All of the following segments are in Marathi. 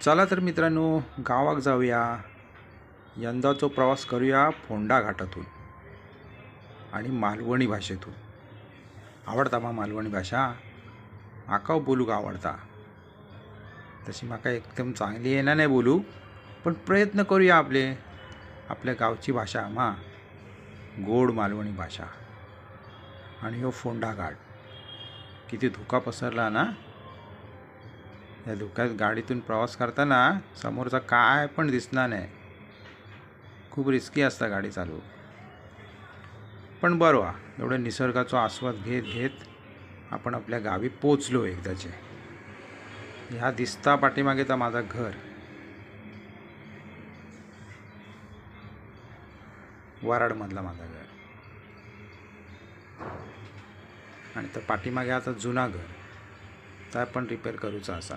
चला तर मित्रांनो, गावाक जाऊया. यंदाचा प्रवास करूया फोंडा घाटातून आणि मालवणी भाषेतून. आवडता मा मालवणी भाषा. आका बोलूक आवडता. तशी माका एकदम चांगली येणार नाही बोलू, पण प्रयत्न करूया आपल्या गावची भाषा मा गोड मालवणी भाषा. आणि हो फोंडा घाट किती धुका पसरला ना. या धुक्यात गाडीतून प्रवास करताना समोरचा काय पण दिसणार नाही. खूप रिस्की असता गाडी चालू. पण बरं वा, एवढं निसर्गाचा आस्वाद घेत घेत आपण आपल्या गावी पोचलो एकदाचे. ह्या दिसता पाठीमागेचा माझा घर. वराडमधला माझा घर. आणि तर पाठीमागे आता जुना घर. तर आपण रिपेअर करूचा असा.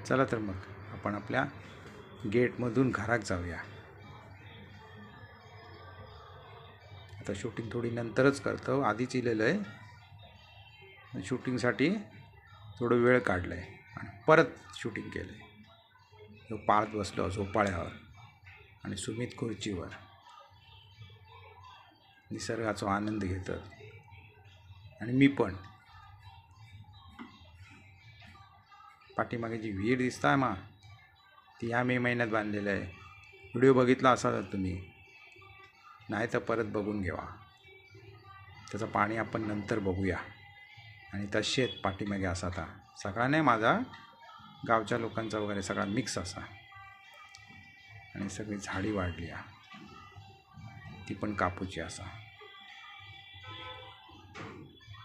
चला तर मग आपण आपल्या गेटमधून घरात जाऊया. आता शूटिंग थोडी नंतरच करतो. आधीच इलेलं आहे. शूटिंगसाठी थोडं वेळ काढलं आहे आणि परत शूटिंग केलं आहे. पाळत बसलो झोपाळ्यावर आणि सुमित खुर्चीवर निसर्गाचा आनंद घेतात. आणि मी पण पाठीमागे जी विहीर दिसता मा, ती ह्या मे महिन्यात बांधलेलं आहे. व्हिडिओ बघितला असाल तुम्ही, नाही तर परत बघून घ्यावा. त्याचं पाणी आपण नंतर बघूया. आणि तसेच पाठीमागे असा आता सगळा नाही, माझा गावच्या लोकांचा वगैरे सगळा मिक्स असा. आणि सगळी झाडी वाढली ती पण कापूची असा.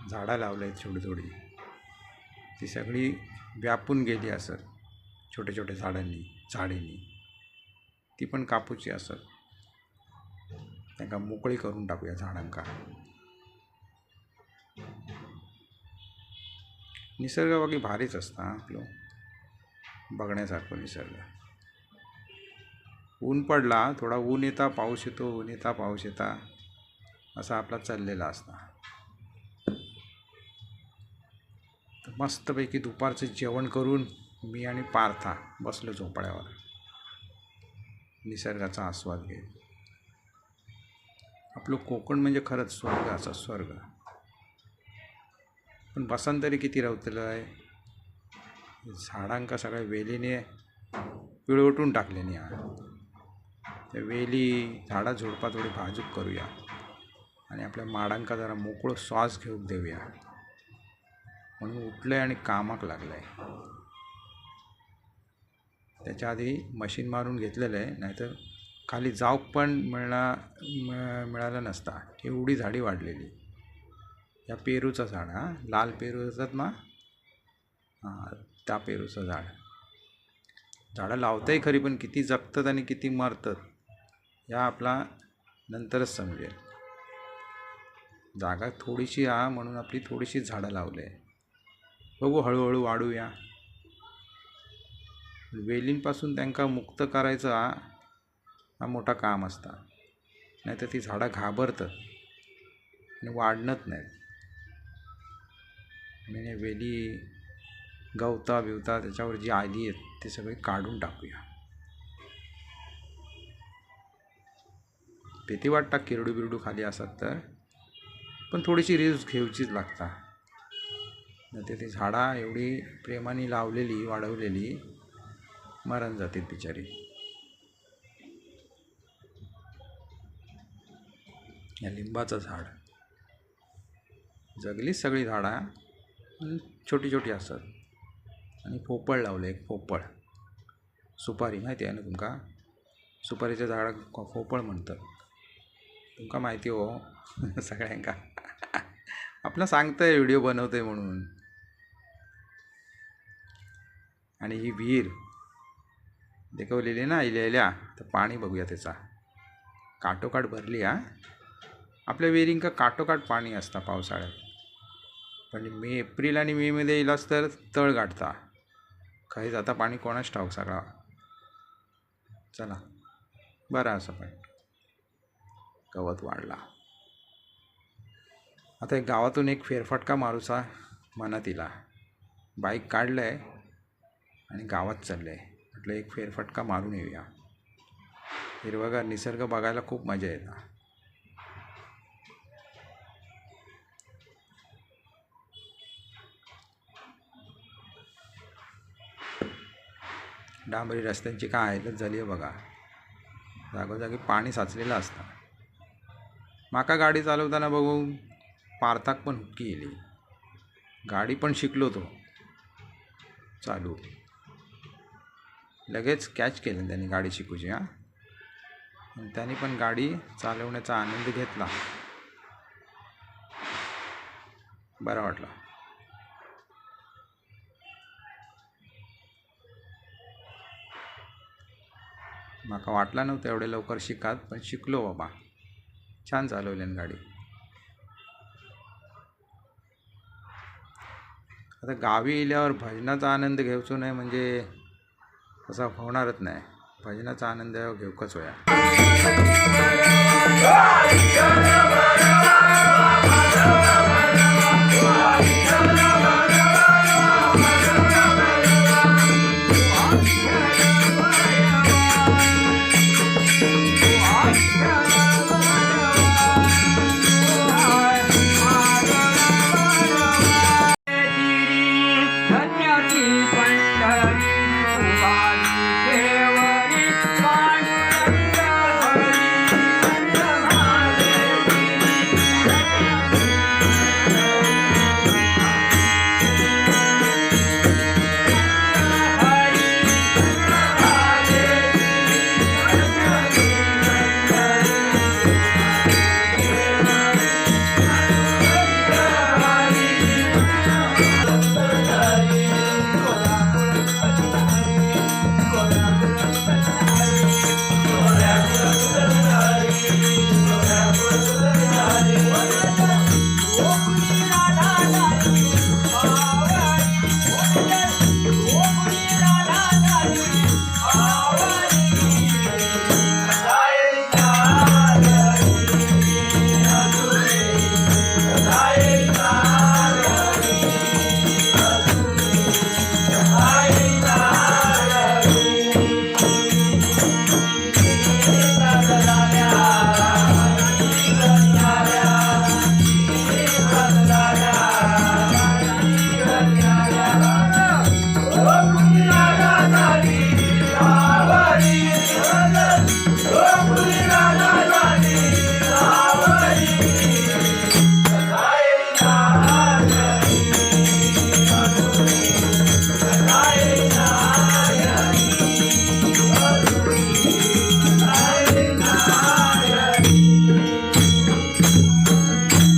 झाडं लावले आहेत थोडी थोडी. ती सगळी व्यापून गेली असत छोट्या छोट्या झाडींनी. ती पण कापूची असत. त्यांना मोकळी करून टाकूया झाडांका. निसर्ग बाकी भारीच असता आपलं बघण्यासारखं निसर्ग. ऊन पडला, थोडा ऊन येता पाऊस येतो, ऊन येता पाऊस येता असा आपला चाललेला असता. मस्तपैकी दुपारचं जेवण करून मी आणि पार्था बसलो झोपाळ्यावर निसर्गाचा आस्वाद घेत. आपलं कोकण म्हणजे खरंच स्वर्ग असा स्वर्ग. पण बसन तरी किती रवतलं आहे. झाडांका सगळ्या वेलीने पिळवटून टाकल्याने. त्या वेली झाडा झुडपा थोडी भाजूक करूया आणि आपल्या माडांका जरा मोकळं श्वास घेऊन देऊया म्हणून उठलंय आणि कामाक लागलंय. त्याच्या आधी मशीन मारून घेतलेलं आहे, नाहीतर खाली जाऊक पण मिळालं नसता. एवढी झाडी वाढलेली. या पेरूचं झाड, लाल पेरू असतात ना, त्या पेरूचं झाडं लावताही खरी, पण किती जगतात आणि किती मरतात या आपला नंतरच समजेल. जागा थोडीशी म्हणून आपली थोडीशी झाडं लावले. बघू हळूहळू वाढूया. वेलींपासून त्यांना मुक्त करायचं हा मोठा काम असता. नाहीतर ती झाडं घाबरतात आणि वाढणत नाहीत. म्हणजे वेली गवता बिवता त्याच्यावर जी आली आहेत ते सगळे काढून टाकूया. भीती वाटता किरडू बिरडू खाली असतात तर, पण थोडीशी रिस्क घ्यायचीच लागता. नाही ती झाडा एवढी प्रेमाने लावलेली वाढवलेली मरण जातील बिचारी. या लिंबाचं झाड, जगलीच सगळी झाडं छोटी छोटी असतात. आणि पोपळ लावले, एक पोपळ. सुपारी माहिती आहे ना तुमका? सुपारीच्या झाडाक पोपळ म्हणतात. तुमका माहिती हो सगळ्यांका. आपलं सांगतंय व्हिडिओ बनवतंय म्हणून. आणि ही विहीर देखवलेली ना इलेल्या, तर पाणी बघूया त्याचा. काठोकाठ भरली. आपल्या विहिरींका काठोकाठ पाणी असता पावसाळ्यात. पण एप्रिल आणि मेमध्ये येईलाच तर तळ गाठता. काही जाता पाणी कोणाच ठाऊक सगळा. चला बरं असं. पण गवत वाढला. आता एक गावातून एक फेरफटका मारूचा मनात इला. बाईक काढलं आहे आणि गावात चाललं आहे. म्हटलं एक फेरफटका मारून येऊया. हिरवगार निसर्ग बघायला खूप मजा येते. डांबरी रस्त्यांची काय हालत झाली आहे बघा. जागोजागी पाणी साचलेलं असतं. माका गाडी चालवताना बघून पारताक पण हुक्की येली. गाडी पण शिकलो तो चालू. लगेच कॅच केलं त्यांनी गाडी शिकूची. त्यांनी पण गाडी चालवण्याचा आनंद घेतला. बरं वाटलं. माका वाटलं नव्हतं एवढे लवकर शिकात, पण शिकलो बाबा. छान चालवल्यान गाडी. आता गावी येल्यावर भजनाचा आनंद घेवचो नाही म्हणजे तसा होणारच नाही. भजनाचा आनंद घेऊकच होया.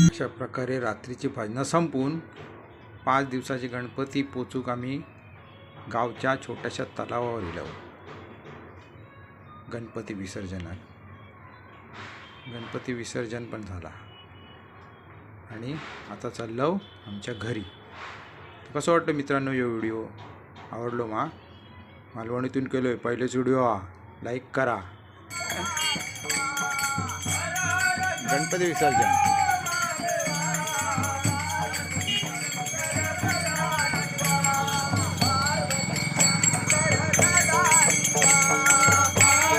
अशा प्रकारे रात्रीची भजनं संपून 5 दिवसाचे गणपती पोचूक आम्ही गावच्या छोट्याशा तलावावर गेलो. गणपती विसर्जन पण झाला आणि आता चाललो आमच्या घरी. कसं वाटतं मित्रांनो यो व्हिडिओ? आवडलो मा? मालवणीतून केलो आहे पहिलेच व्हिडिओ. लाईक करा. गणपती विसर्जन.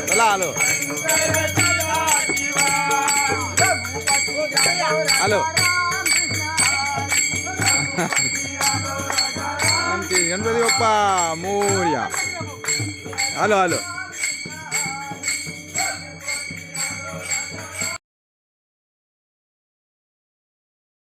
चला आलो आमचे गणपती बाप्पा मोरया. आलो